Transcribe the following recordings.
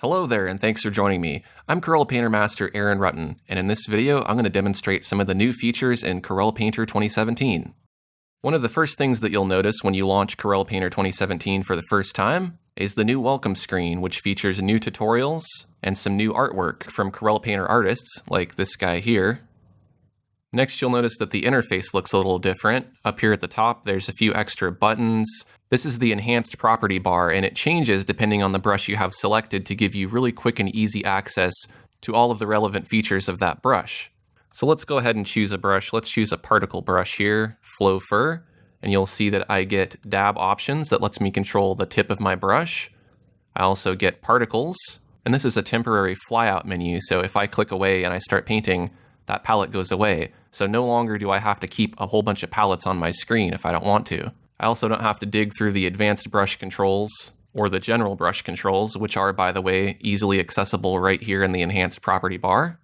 Hello there, and thanks for joining me. I'm Corel Painter Master Aaron Rutten, and in this video I'm going to demonstrate some of the new features in Corel Painter 2017. One of the first things that you'll notice when you launch Corel Painter 2017 for the first time is the new welcome screen, which features new tutorials and some new artwork from Corel Painter artists, like this guy here. Next, you'll notice that the interface looks a little different. Up here at the top, there's a few extra buttons. This is the enhanced property bar, and it changes depending on the brush you have selected to give you really quick and easy access to all of the relevant features of that brush. So let's go ahead and choose a brush. Let's choose a particle brush here, Flow Fur, and you'll see that I get dab options that lets me control the tip of my brush. I also get particles, and this is a temporary flyout menu, so if I click away and I start painting, that palette goes away. So no longer do I have to keep a whole bunch of palettes on my screen if I don't want to. I also don't have to dig through the advanced brush controls or the general brush controls, which are, by the way, easily accessible right here in the enhanced property bar.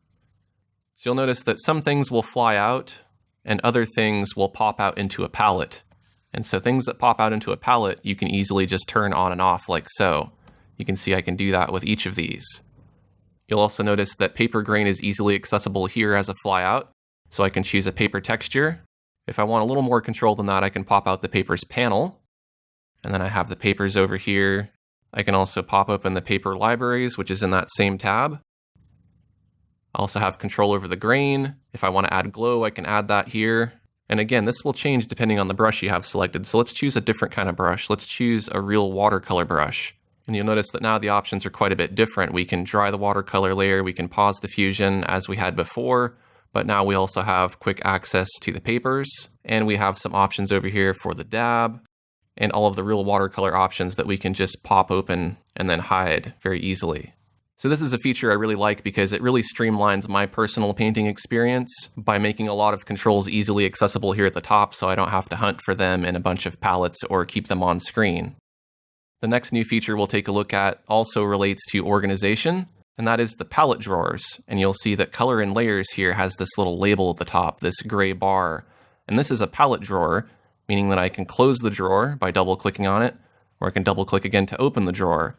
So you'll notice that some things will fly out and other things will pop out into a palette. And so things that pop out into a palette, you can easily just turn on and off like so. You can see I can do that with each of these. You'll also notice that paper grain is easily accessible here as a flyout, so I can choose a paper texture. If I want a little more control than that, I can pop out the papers panel, and then I have the papers over here. I can also pop open the paper libraries, which is in that same tab. I also have control over the grain. If I want to add glow, I can add that here. And again, this will change depending on the brush you have selected. So let's choose a different kind of brush. Let's choose a real watercolor brush. And you'll notice that now the options are quite a bit different. We can dry the watercolor layer, we can pause diffusion as we had before, but now we also have quick access to the papers, and we have some options over here for the dab, and all of the real watercolor options that we can just pop open and then hide very easily. So this is a feature I really like because it really streamlines my personal painting experience by making a lot of controls easily accessible here at the top, so I don't have to hunt for them in a bunch of palettes or keep them on screen. The next new feature we'll take a look at also relates to organization, and that is the palette drawers. And you'll see that Color and Layers here has this little label at the top, this gray bar. And this is a palette drawer, meaning that I can close the drawer by double-clicking on it, or I can double-click again to open the drawer.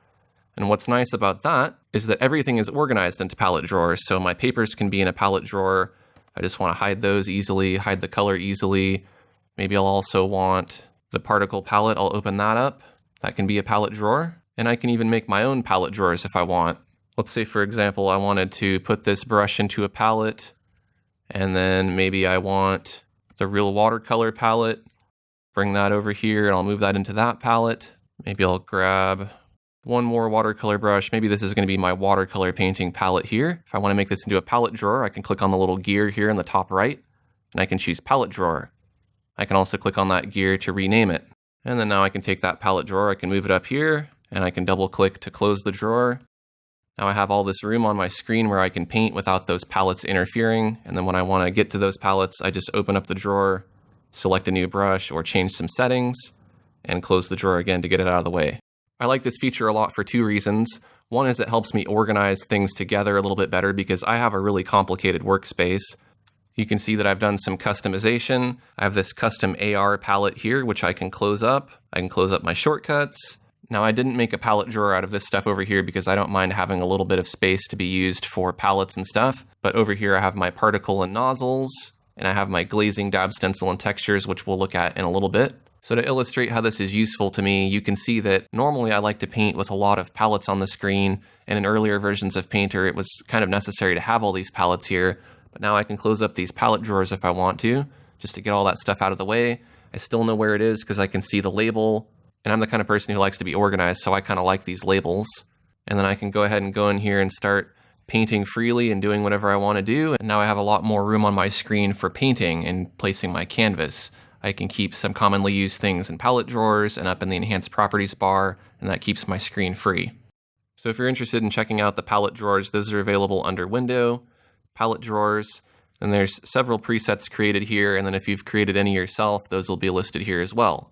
And what's nice about that is that everything is organized into palette drawers, so my papers can be in a palette drawer. I just want to hide those easily, hide the color easily. Maybe I'll also want the particle palette. I'll open that up. That can be a palette drawer, and I can even make my own palette drawers if I want. Let's say, for example, I wanted to put this brush into a palette, and then maybe I want the real watercolor palette. Bring that over here, and I'll move that into that palette. Maybe I'll grab one more watercolor brush. Maybe this is going to be my watercolor painting palette here. If I want to make this into a palette drawer, I can click on the little gear here in the top right, and I can choose palette drawer. I can also click on that gear to rename it. And then now I can take that palette drawer, I can move it up here, and I can double click to close the drawer. Now I have all this room on my screen where I can paint without those palettes interfering. And then when I want to get to those palettes, I just open up the drawer, select a new brush or change some settings, and close the drawer again to get it out of the way. I like this feature a lot for two reasons. One is it helps me organize things together a little bit better because I have a really complicated workspace. You can see that I've done some customization. I have this custom AR palette here, which I can close up. I can close up my shortcuts. Now, I didn't make a palette drawer out of this stuff over here because I don't mind having a little bit of space to be used for palettes and stuff. But over here, I have my particle and nozzles, and I have my glazing, dab stencil, and textures, which we'll look at in a little bit. So to illustrate how this is useful to me, you can see that normally I like to paint with a lot of palettes on the screen, and in earlier versions of Painter, it was kind of necessary to have all these palettes here. But now I can close up these palette drawers if I want to, just to get all that stuff out of the way. I still know where it is because I can see the label, and I'm the kind of person who likes to be organized, so I kind of like these labels. And then I can go ahead and go in here and start painting freely and doing whatever I want to do. And now I have a lot more room on my screen for painting and placing my canvas. I can keep some commonly used things in palette drawers and up in the enhanced properties bar, and that keeps my screen free. So if you're interested in checking out the palette drawers, those are available under Window, palette drawers, and there's several presets created here, and then if you've created any yourself, those will be listed here as well.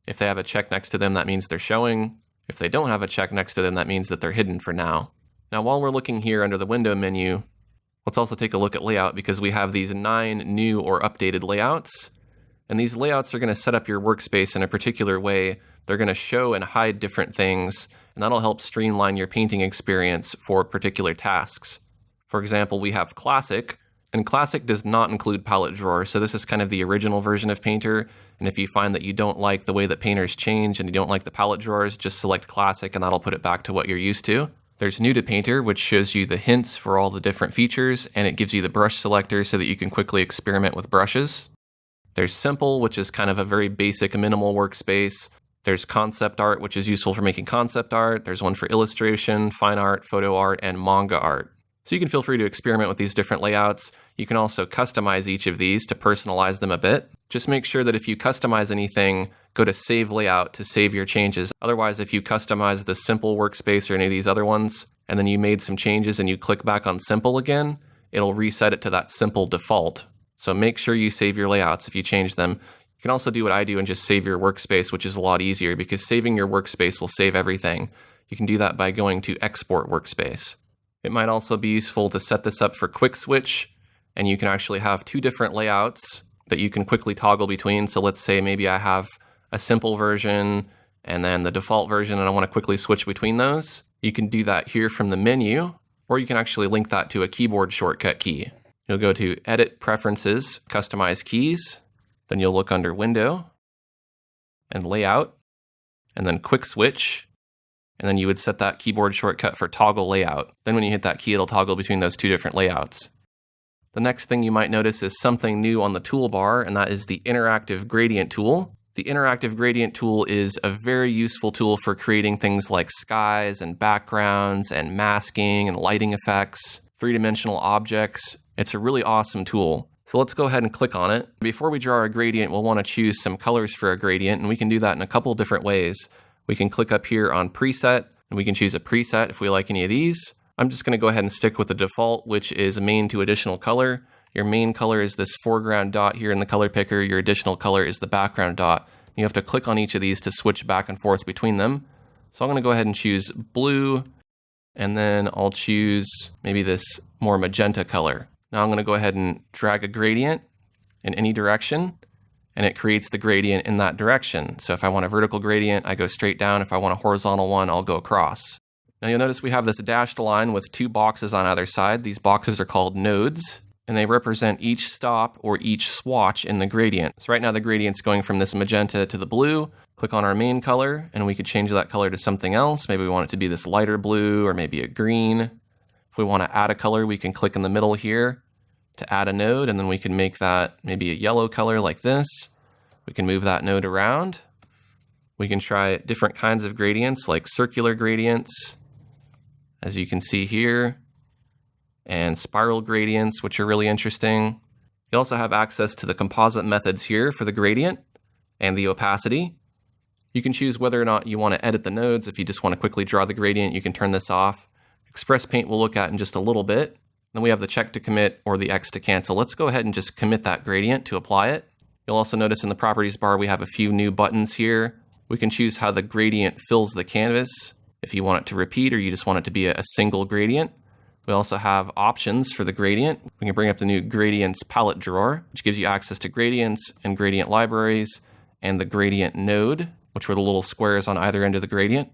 If they have a check next to them, that means they're showing. If they don't have a check next to them, that means that they're hidden for now. Now, while we're looking here under the window menu, let's also take a look at layout because we have these 9 new or updated layouts, and these layouts are going to set up your workspace in a particular way. They're going to show and hide different things, and that'll help streamline your painting experience for particular tasks. For example, we have Classic, and Classic does not include palette drawers, so this is kind of the original version of Painter, and if you find that you don't like the way that painters change and you don't like the palette drawers, just select Classic and that'll put it back to what you're used to. There's New to Painter, which shows you the hints for all the different features, and it gives you the brush selector so that you can quickly experiment with brushes. There's Simple, which is kind of a very basic minimal workspace. There's Concept Art, which is useful for making concept art. There's one for illustration, fine art, photo art, and manga art. So you can feel free to experiment with these different layouts. You can also customize each of these to personalize them a bit. Just make sure that if you customize anything, go to Save Layout to save your changes. Otherwise, if you customize the Simple workspace or any of these other ones, and then you made some changes and you click back on Simple again, it'll reset it to that Simple default. So make sure you save your layouts if you change them. You can also do what I do and just save your workspace, which is a lot easier because saving your workspace will save everything. You can do that by going to Export Workspace. It might also be useful to set this up for quick switch, and you can actually have two different layouts that you can quickly toggle between. So let's say maybe I have a simple version and then the default version, and I want to quickly switch between those. You can do that here from the menu, or you can actually link that to a keyboard shortcut key. You'll go to Edit Preferences, Customize Keys, then you'll look under Window and Layout, and then Quick Switch, and then you would set that keyboard shortcut for Toggle Layout. Then when you hit that key, it'll toggle between those two different layouts. The next thing you might notice is something new on the toolbar, and that is the Interactive Gradient tool. The Interactive Gradient tool is a very useful tool for creating things like skies and backgrounds and masking and lighting effects, three-dimensional objects. It's a really awesome tool. So let's go ahead and click on it. Before we draw our gradient, we'll want to choose some colors for a gradient, and we can do that in a couple different ways. We can click up here on Preset, and we can choose a preset if we like any of these. I'm just going to go ahead and stick with the default, which is a main to additional color. Your main color is this foreground dot here in the color picker. Your additional color is the background dot. You have to click on each of these to switch back and forth between them. So I'm going to go ahead and choose blue, and then I'll choose maybe this more magenta color. Now I'm going to go ahead and drag a gradient in any direction, and it creates the gradient in that direction. So if I want a vertical gradient, I go straight down. If I want a horizontal one, I'll go across. Now you'll notice we have this dashed line with two boxes on either side. These boxes are called nodes, and they represent each stop or each swatch in the gradient. So right now the gradient's going from this magenta to the blue. Click on our main color, and we could change that color to something else. Maybe we want it to be this lighter blue or maybe a green. If we want to add a color, we can click in the middle here to add a node, and then we can make that maybe a yellow color like this. We can move that node around. We can try different kinds of gradients like circular gradients, as you can see here, and spiral gradients, which are really interesting. You also have access to the composite methods here for the gradient and the opacity. You can choose whether or not you want to edit the nodes. If you just want to quickly draw the gradient, you can turn this off. Express Paint we'll look at in just a little bit. Then we have the check to commit or the X to cancel. Let's go ahead and just commit that gradient to apply it. You'll also notice in the properties bar we have a few new buttons here. We can choose how the gradient fills the canvas, if you want it to repeat or you just want it to be a single gradient. We also have options for the gradient. We can bring up the new Gradients palette drawer, which gives you access to gradients and gradient libraries, and the gradient node, which were the little squares on either end of the gradient.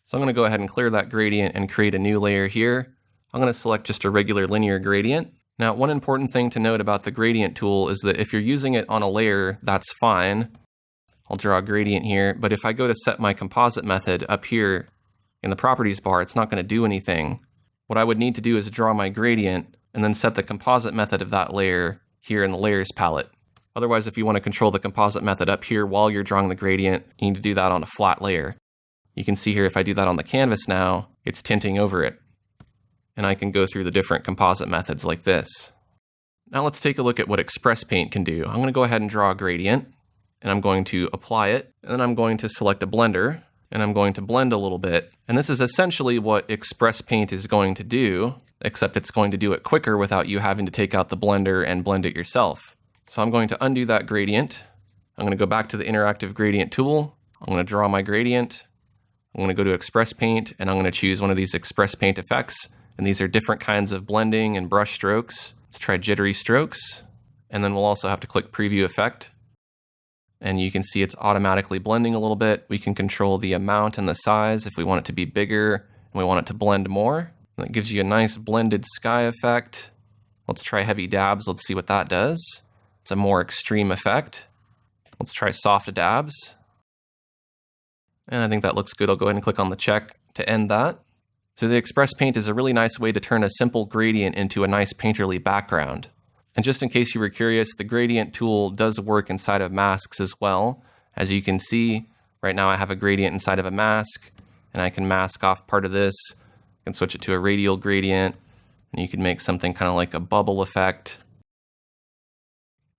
So I'm going to go ahead and clear that gradient and create a new layer here. I'm going to select just a regular linear gradient. Now, one important thing to note about the gradient tool is that if you're using it on a layer, that's fine. I'll draw a gradient here, but if I go to set my composite method up here in the properties bar, it's not going to do anything. What I would need to do is draw my gradient and then set the composite method of that layer here in the layers palette. Otherwise, if you want to control the composite method up here while you're drawing the gradient, you need to do that on a flat layer. You can see here if I do that on the canvas now, it's tinting over it. And I can go through the different composite methods like this. Now let's take a look at what Express Paint can do. I'm going to go ahead and draw a gradient, and I'm going to apply it, and then I'm going to select a blender, and I'm going to blend a little bit. And this is essentially what Express Paint is going to do, except it's going to do it quicker without you having to take out the blender and blend it yourself. So I'm going to undo that gradient. I'm going to go back to the Interactive Gradient tool. I'm going to draw my gradient. I'm going to go to Express Paint, and I'm going to choose one of these Express Paint effects. And these are different kinds of blending and brush strokes. Let's try jittery strokes. And then we'll also have to click Preview Effect. and you can see it's automatically blending a little bit. We can control the amount and the size if we want it to be bigger and we want it to blend more. And it gives you a nice blended sky effect. Let's try heavy dabs. Let's see what that does. It's a more extreme effect. Let's try soft dabs. And I think that looks good. I'll go ahead and click on the check to end that. So the Express Paint is a really nice way to turn a simple gradient into a nice painterly background. And just in case you were curious, the gradient tool does work inside of masks as well. As you can see, right now I have a gradient inside of a mask, and I can mask off part of this. I can switch it to a radial gradient, and you can make something kind of like a bubble effect.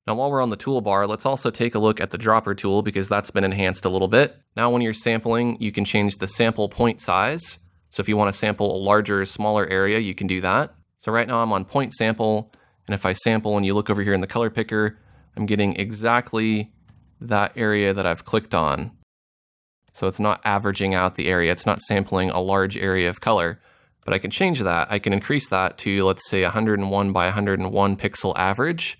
Now while we're on the toolbar, let's also take a look at the dropper tool because that's been enhanced a little bit. Now when you're sampling, you can change the sample point size. So if you want to sample a larger or smaller area, you can do that. So right now I'm on point sample, and if I sample and you look over here in the color picker, I'm getting exactly that area that I've clicked on. So it's not averaging out the area, it's not sampling a large area of color. But I can change that. I can increase that to, let's say, 101 by 101 pixel average.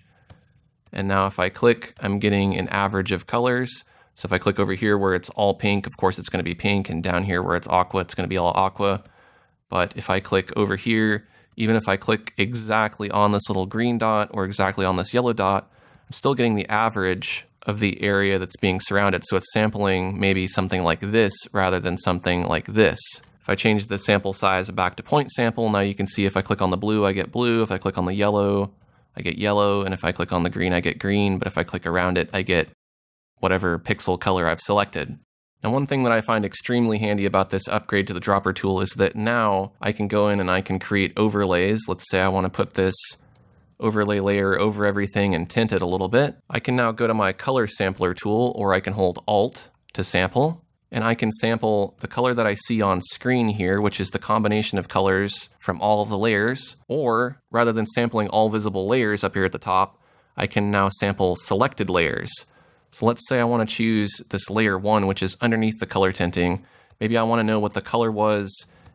And now if I click, I'm getting an average of colors. So if I click over here where it's all pink, of course it's going to be pink, and down here where it's aqua, it's going to be all aqua. But if I click over here, even if I click exactly on this little green dot or exactly on this yellow dot, I'm still getting the average of the area that's being surrounded. So it's sampling maybe something like this rather than something like this. If I change the sample size back to point sample, now you can see if I click on the blue, I get blue. If I click on the yellow, I get yellow. And if I click on the green, I get green. But if I click around it, I get whatever pixel color I've selected. Now, one thing that I find extremely handy about this upgrade to the dropper tool is that now I can go in and I can create overlays. Let's say I want to put this overlay layer over everything and tint it a little bit. I can now go to my color sampler tool, or I can hold Alt to sample, and I can sample the color that I see on screen here, which is the combination of colors from all of the layers. Or rather than sampling all visible layers up here at the top, I can now sample selected layers. So let's say I want to choose this layer 1, which is underneath the color tinting. Maybe I want to know what the color was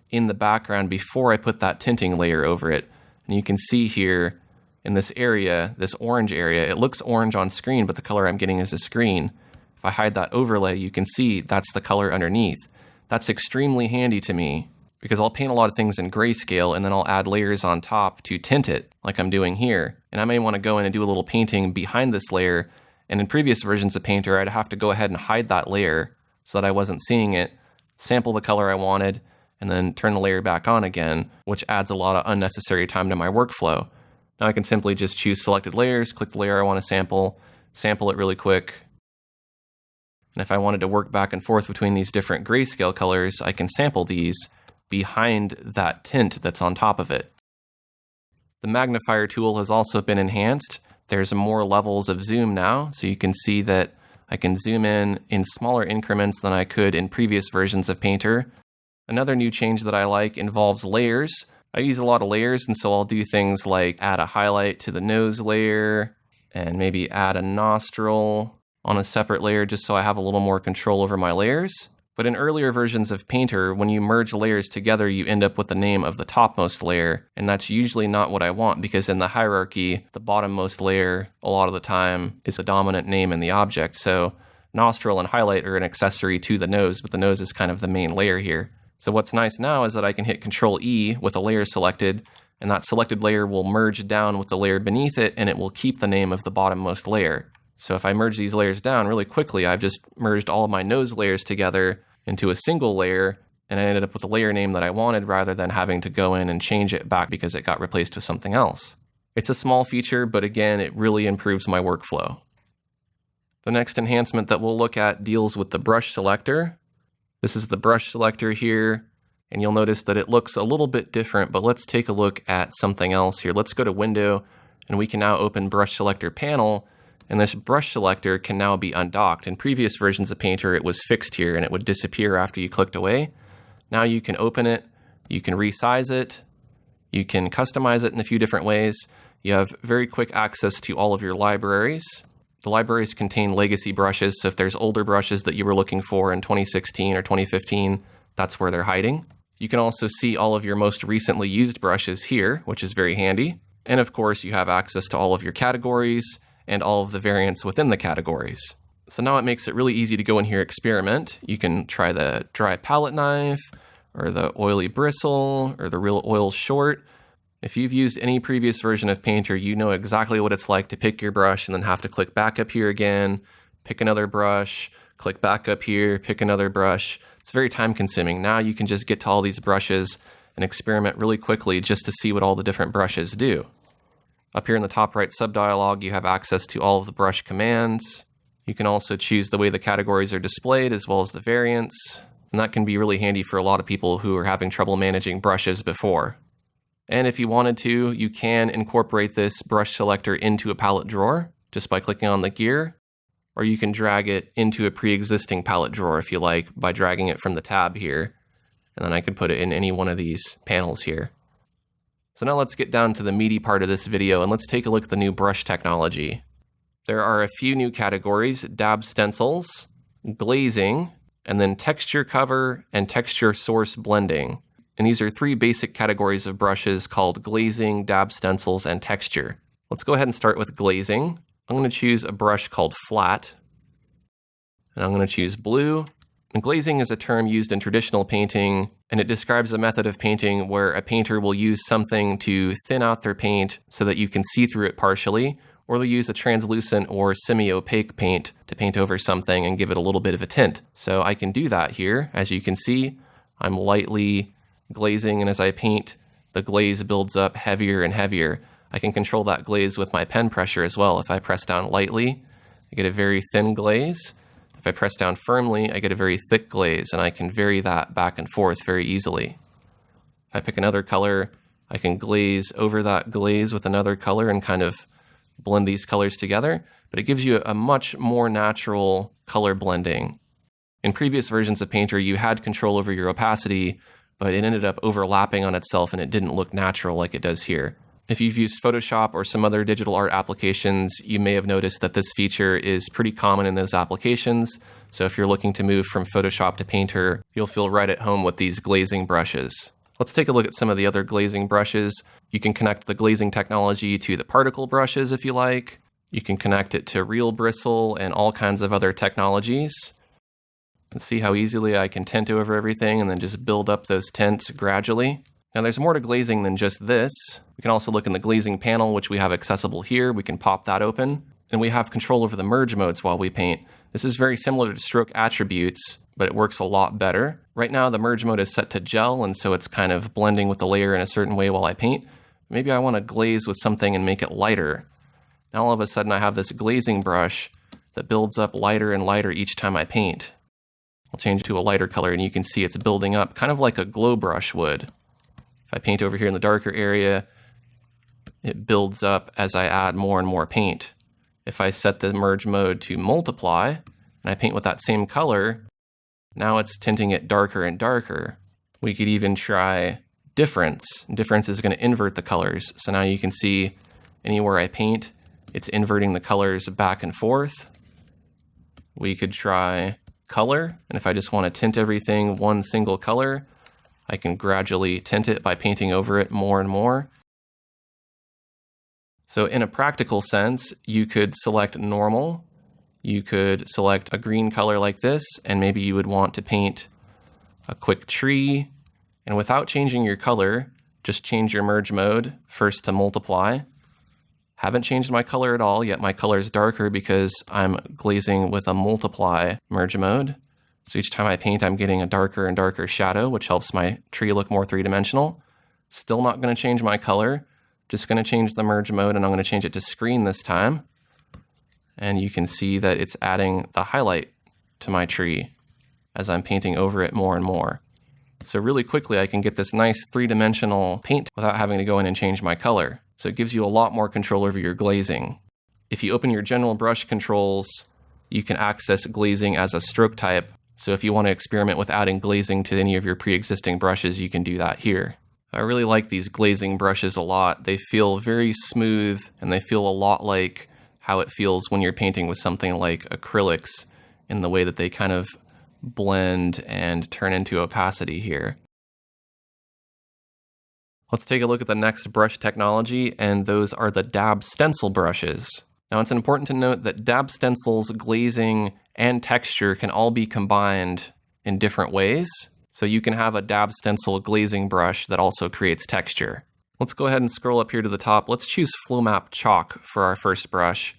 in the background before I put that tinting layer over it. And you can see here in this area, this orange area, it looks orange on screen, but the color I'm getting is a screen. If I hide that overlay, you can see that's the color underneath. That's extremely handy to me because I'll paint a lot of things in grayscale and then I'll add layers on top to tint it like I'm doing here. And I may want to go in and do a little painting behind this layer. And in previous versions of Painter, I'd have to go ahead and hide that layer so that I wasn't seeing it, sample the color I wanted, and then turn the layer back on again, which adds a lot of unnecessary time to my workflow. Now I can simply just choose selected layers, click the layer I want to sample it really quick. And if I wanted to work back and forth between these different grayscale colors, I can sample these behind that tint that's on top of it. The magnifier tool has also been enhanced. There's more levels of zoom now, so you can see that I can zoom in smaller increments than I could in previous versions of Painter. Another new change that I like involves layers. I use a lot of layers, and so I'll do things like add a highlight to the nose layer, and maybe add a nostril on a separate layer just so I have a little more control over my layers. But in earlier versions of Painter, when you merge layers together, you end up with the name of the topmost layer, and that's usually not what I want because in the hierarchy, the bottommost layer, a lot of the time, is a dominant name in the object. So nostril and highlight are an accessory to the nose, but the nose is kind of the main layer here. So what's nice now is that I can hit Control E with a layer selected, and that selected layer will merge down with the layer beneath it, and it will keep the name of the bottommost layer. So if I merge these layers down really quickly, I've just merged all of my nose layers together into a single layer, and I ended up with a layer name that I wanted rather than having to go in and change it back because it got replaced with something else. It's a small feature, but again, it really improves my workflow. The next enhancement that we'll look at deals with the brush selector. This is the brush selector here, and you'll notice that it looks a little bit different, but let's take a look at something else here. Let's go to Window, and we can now open Brush Selector Panel, and this brush selector can now be undocked. In previous versions of Painter, it was fixed here, and it would disappear after you clicked away. Now you can open it, you can resize it, you can customize it in a few different ways. You have very quick access to all of your libraries. The libraries contain legacy brushes, so if there's older brushes that you were looking for in 2016 or 2015, that's where they're hiding. You can also see all of your most recently used brushes here, which is very handy. And of course, you have access to all of your categories and all of the variants within the categories. So now it makes it really easy to go in here, experiment. You can try the dry palette knife, or the oily bristle, or the real oil short. If you've used any previous version of Painter, you know exactly what it's like to pick your brush and then have to click back up here again, pick another brush, click back up here, pick another brush. It's very time consuming. Now you can just get to all these brushes and experiment really quickly just to see what all the different brushes do. Up here in the top right subdialog, you have access to all of the brush commands. You can also choose the way the categories are displayed as well as the variants. And that can be really handy for a lot of people who are having trouble managing brushes before. And if you wanted to, you can incorporate this brush selector into a palette drawer just by clicking on the gear, or you can drag it into a pre-existing palette drawer if you like by dragging it from the tab here. And then I could put it in any one of these panels here. So now let's get down to the meaty part of this video and let's take a look at the new brush technology. There are a few new categories: Dab Stencils, Glazing, and then Texture Cover and Texture Source Blending. And these are three basic categories of brushes called Glazing, Dab Stencils, and Texture. Let's go ahead and start with Glazing. I'm going to choose a brush called Flat, and I'm going to choose Blue. And glazing is a term used in traditional painting, and it describes a method of painting where a painter will use something to thin out their paint so that you can see through it partially, or they'll use a translucent or semi-opaque paint to paint over something and give it a little bit of a tint. So I can do that here. As you can see, I'm lightly glazing, and as I paint, the glaze builds up heavier and heavier. I can control that glaze with my pen pressure as well. If I press down lightly, I get a very thin glaze. If I press down firmly, I get a very thick glaze, and I can vary that back and forth very easily. If I pick another color, I can glaze over that glaze with another color and kind of blend these colors together, but it gives you a much more natural color blending. In previous versions of Painter, you had control over your opacity, but it ended up overlapping on itself and it didn't look natural like it does here. If you've used Photoshop or some other digital art applications, you may have noticed that this feature is pretty common in those applications. So if you're looking to move from Photoshop to Painter, you'll feel right at home with these glazing brushes. Let's take a look at some of the other glazing brushes. You can connect the glazing technology to the particle brushes if you like. You can connect it to real bristle and all kinds of other technologies. Let's see how easily I can tint over everything and then just build up those tints gradually. Now there's more to glazing than just this. We can also look in the glazing panel, which we have accessible here. We can pop that open, and we have control over the merge modes while we paint. This is very similar to stroke attributes, but it works a lot better. Right now the merge mode is set to gel, and so it's kind of blending with the layer in a certain way while I paint. Maybe I want to glaze with something and make it lighter. Now all of a sudden I have this glazing brush that builds up lighter and lighter each time I paint. I'll change to a lighter color, and you can see it's building up kind of like a glow brush would. If I paint over here in the darker area, it builds up as I add more and more paint. If I set the merge mode to multiply, and I paint with that same color, now it's tinting it darker and darker. We could even try difference. Difference is going to invert the colors. So now you can see anywhere I paint, it's inverting the colors back and forth. We could try color, and if I just want to tint everything one single color, I can gradually tint it by painting over it more and more. So in a practical sense, you could select normal. You could select a green color like this, and maybe you would want to paint a quick tree. And without changing your color, just change your merge mode first to multiply. Haven't changed my color at all, yet my color is darker because I'm glazing with a multiply merge mode. So each time I paint, I'm getting a darker and darker shadow, which helps my tree look more three-dimensional. Still not going to change my color, just going to change the merge mode, and I'm going to change it to screen this time. And you can see that it's adding the highlight to my tree as I'm painting over it more and more. So really quickly, I can get this nice three-dimensional paint without having to go in and change my color. So it gives you a lot more control over your glazing. If you open your general brush controls, you can access glazing as a stroke type. So if you want to experiment with adding glazing to any of your pre-existing brushes, you can do that here. I really like these glazing brushes a lot. They feel very smooth, and they feel a lot like how it feels when you're painting with something like acrylics in the way that they kind of blend and turn into opacity here. Let's take a look at the next brush technology, and those are the Dab Stencil brushes. Now it's important to note that Dab Stencil's glazing and texture can all be combined in different ways. So you can have a Dab Stencil glazing brush that also creates texture. Let's go ahead and scroll up here to the top. Let's choose Flow Map Chalk for our first brush.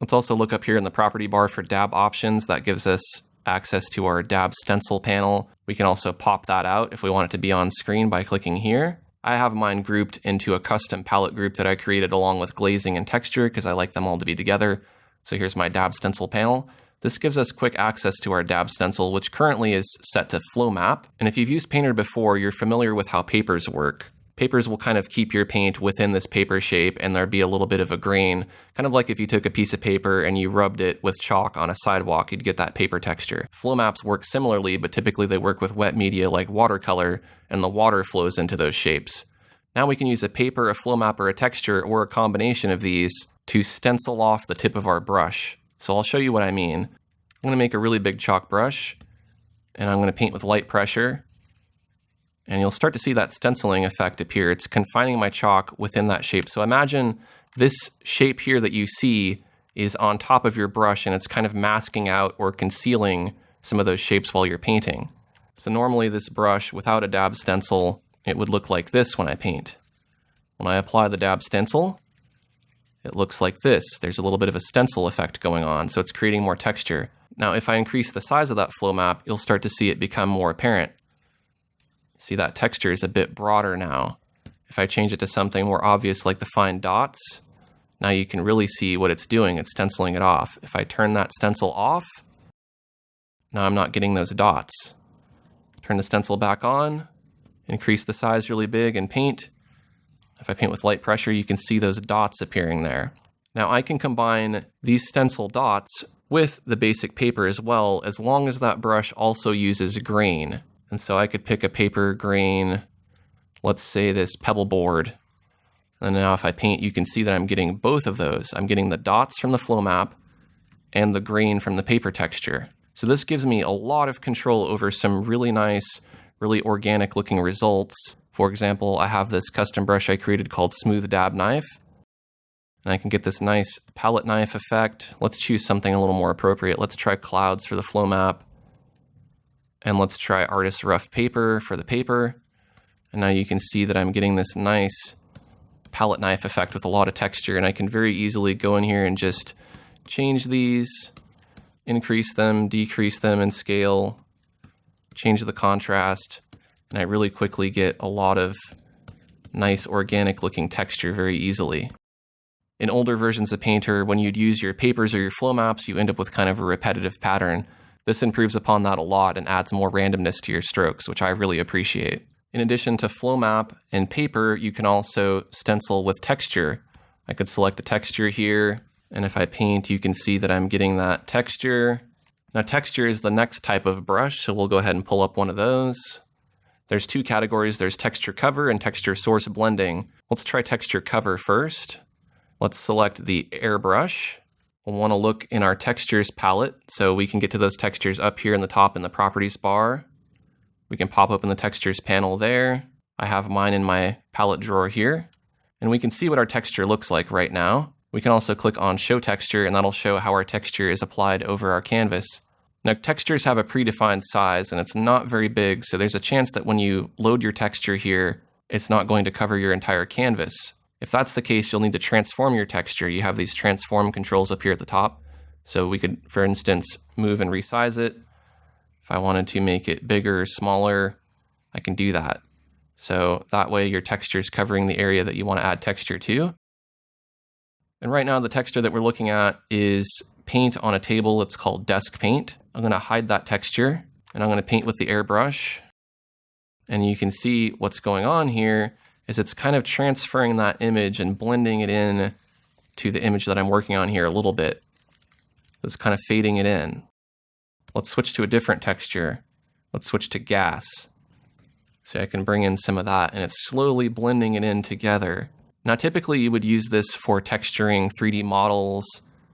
Let's also look up here in the property bar for dab options. That gives us access to our Dab Stencil panel. We can also pop that out if we want it to be on screen by clicking here. I have mine grouped into a custom palette group that I created along with glazing and texture because I like them all to be together. So here's my Dab Stencil panel. This gives us quick access to our Dab Stencil, which currently is set to Flow Map. And if you've used Painter before, you're familiar with how papers work. Papers will kind of keep your paint within this paper shape and there'd be a little bit of a grain, kind of like if you took a piece of paper and you rubbed it with chalk on a sidewalk, you'd get that paper texture. Flow maps work similarly, but typically they work with wet media like watercolor and the water flows into those shapes. Now we can use a paper, a flow map, or a texture, or a combination of these to stencil off the tip of our brush. So I'll show you what I mean. I'm going to make a really big chalk brush and I'm going to paint with light pressure. And you'll start to see that stenciling effect appear. It's confining my chalk within that shape. So imagine this shape here that you see is on top of your brush and it's kind of masking out or concealing some of those shapes while you're painting. So normally this brush without a Dab Stencil, it would look like this when I paint. When I apply the Dab Stencil, it looks like this. There's a little bit of a stencil effect going on, so it's creating more texture. Now if I increase the size of that flow map, you'll start to see it become more apparent. See, that texture is a bit broader now. If I change it to something more obvious like the fine dots, now you can really see what it's doing. It's stenciling it off. If I turn that stencil off, now I'm not getting those dots. Turn the stencil back on, increase the size really big and paint. If I paint with light pressure, you can see those dots appearing there. Now I can combine these stencil dots with the basic paper as well, as long as that brush also uses grain. And so I could pick a paper grain, let's say this pebble board. And now if I paint, you can see that I'm getting both of those. I'm getting the dots from the flow map and the grain from the paper texture. So this gives me a lot of control over some really nice, really organic looking results. For example, I have this custom brush I created called Smooth Dab Knife. And I can get this nice palette knife effect. Let's choose something a little more appropriate. Let's try clouds for the flow map. And let's try Artist Rough Paper for the paper. And now you can see that I'm getting this nice palette knife effect with a lot of texture. And I can very easily go in here and just change these, increase them, decrease them in scale, change the contrast. And I really quickly get a lot of nice organic looking texture very easily. In older versions of Painter, when you'd use your papers or your flow maps, you end up with kind of a repetitive pattern. This improves upon that a lot and adds more randomness to your strokes, which I really appreciate. In addition to flow map and paper, you can also stencil with texture. I could select a texture here, and if I paint, you can see that I'm getting that texture. Now texture is the next type of brush, so we'll go ahead and pull up one of those. There's two categories, there's texture cover and texture source blending. Let's try texture cover first. Let's select the airbrush. We'll want to look in our textures palette, so we can get to those textures up here in the top in the properties bar. We can pop open the textures panel there. I have mine in my palette drawer here, and we can see what our texture looks like right now. We can also click on show texture, and that'll show how our texture is applied over our canvas. Now textures have a predefined size and it's not very big, so there's a chance that when you load your texture here, it's not going to cover your entire canvas. If that's the case, you'll need to transform your texture. You have these transform controls up here at the top. So we could, for instance, move and resize it. If I wanted to make it bigger or smaller, I can do that. So that way your texture is covering the area that you want to add texture to. And right now the texture that we're looking at is paint on a table. It's called desk paint. I'm going to hide that texture and I'm going to paint with the airbrush. And you can see what's going on here is it's kind of transferring that image and blending it in to the image that I'm working on here a little bit. So it's kind of fading it in. Let's switch to a different texture. Let's switch to gas. So I can bring in some of that and it's slowly blending it in together. Now typically you would use this for texturing 3D models.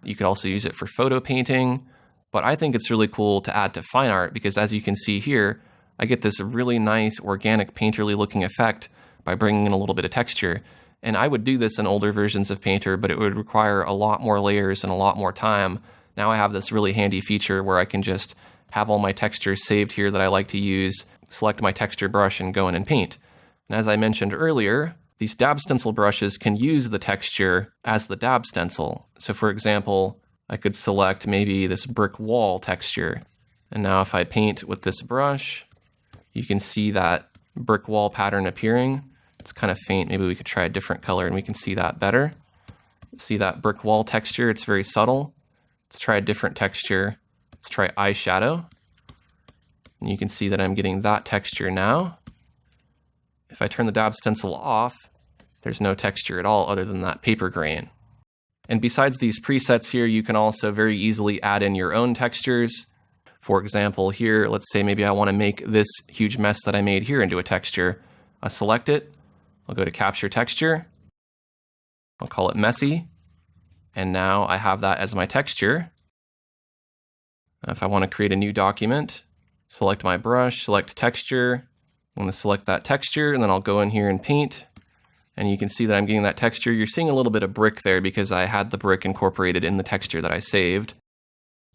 You could also use it for photo painting, but I think it's really cool to add to fine art because as you can see here, I get this really nice organic painterly looking effect by bringing in a little bit of texture. And I would do this in older versions of Painter, but it would require a lot more layers and a lot more time. Now I have this really handy feature where I can just have all my textures saved here that I like to use, select my texture brush, and go in and paint. And as I mentioned earlier, these Dab Stencil brushes can use the texture as the Dab Stencil. So for example, I could select maybe this brick wall texture. And now if I paint with this brush, you can see that brick wall pattern appearing. It's kind of faint. Maybe we could try a different color and we can see that better. See that brick wall texture? It's very subtle. Let's try a different texture. Let's try eyeshadow. And you can see that I'm getting that texture now. If I turn the Dab Stencil off, there's no texture at all other than that paper grain. And besides these presets here, you can also very easily add in your own textures. For example, here, let's say maybe I want to make this huge mess that I made here into a texture. I'll select it. I'll go to Capture Texture. I'll call it Messy. And now I have that as my texture. If I want to create a new document, select my brush, select Texture. I'm going to select that texture, and then I'll go in here and paint. And you can see that I'm getting that texture. You're seeing a little bit of brick there because I had the brick incorporated in the texture that I saved.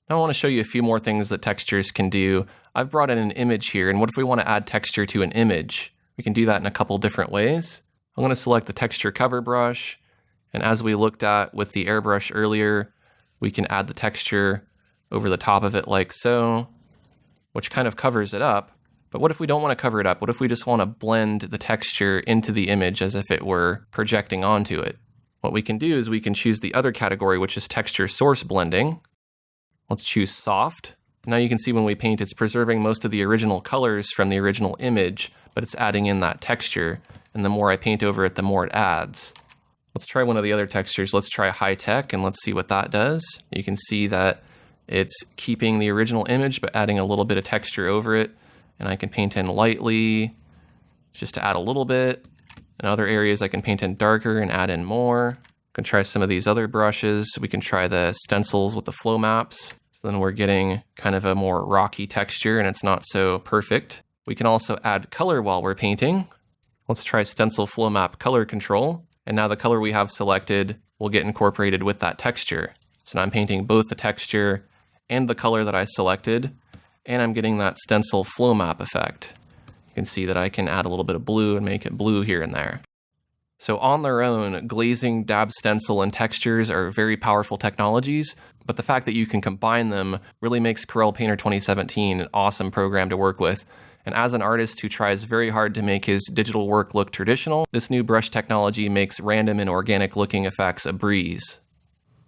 Now I want to show you a few more things that textures can do. I've brought in an image here, and what if we want to add texture to an image? We can do that in a couple different ways. I'm going to select the texture cover brush, and as we looked at with the airbrush earlier, we can add the texture over the top of it like so, which kind of covers it up. But what if we don't want to cover it up? What if we just want to blend the texture into the image as if it were projecting onto it? What we can do is we can choose the other category, which is texture source blending. Let's choose soft. Now you can see when we paint, it's preserving most of the original colors from the original image, but it's adding in that texture. And the more I paint over it, the more it adds. Let's try one of the other textures. Let's try high tech and let's see what that does. You can see that it's keeping the original image, but adding a little bit of texture over it. And I can paint in lightly, just to add a little bit. In other areas, I can paint in darker and add in more. We can try some of these other brushes. We can try the stencils with the flow maps. So then we're getting kind of a more rocky texture and it's not so perfect. We can also add color while we're painting. Let's try Stencil Flow Map Color Control. And now the color we have selected will get incorporated with that texture. So now I'm painting both the texture and the color that I selected, and I'm getting that stencil flow map effect. You can see that I can add a little bit of blue and make it blue here and there. So on their own, glazing, dab stencil, and textures are very powerful technologies, but the fact that you can combine them really makes Corel Painter 2017 an awesome program to work with. And as an artist who tries very hard to make his digital work look traditional, this new brush technology makes random and organic looking effects a breeze.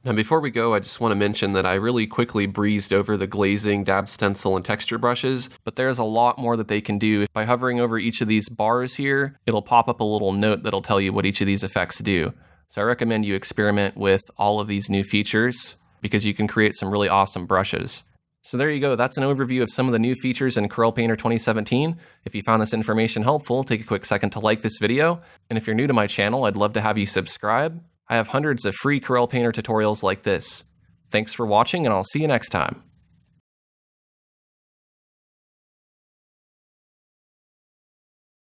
Now before we go, I just want to mention that I really quickly breezed over the glazing, dab stencil, and texture brushes, but there's a lot more that they can do. By hovering over each of these bars here, it'll pop up a little note that'll tell you what each of these effects do. So I recommend you experiment with all of these new features because you can create some really awesome brushes. So there you go, that's an overview of some of the new features in Corel Painter 2017. If you found this information helpful, take a quick second to like this video. And if you're new to my channel, I'd love to have you subscribe. I have hundreds of free Corel Painter tutorials like this. Thanks for watching, and I'll see you next time.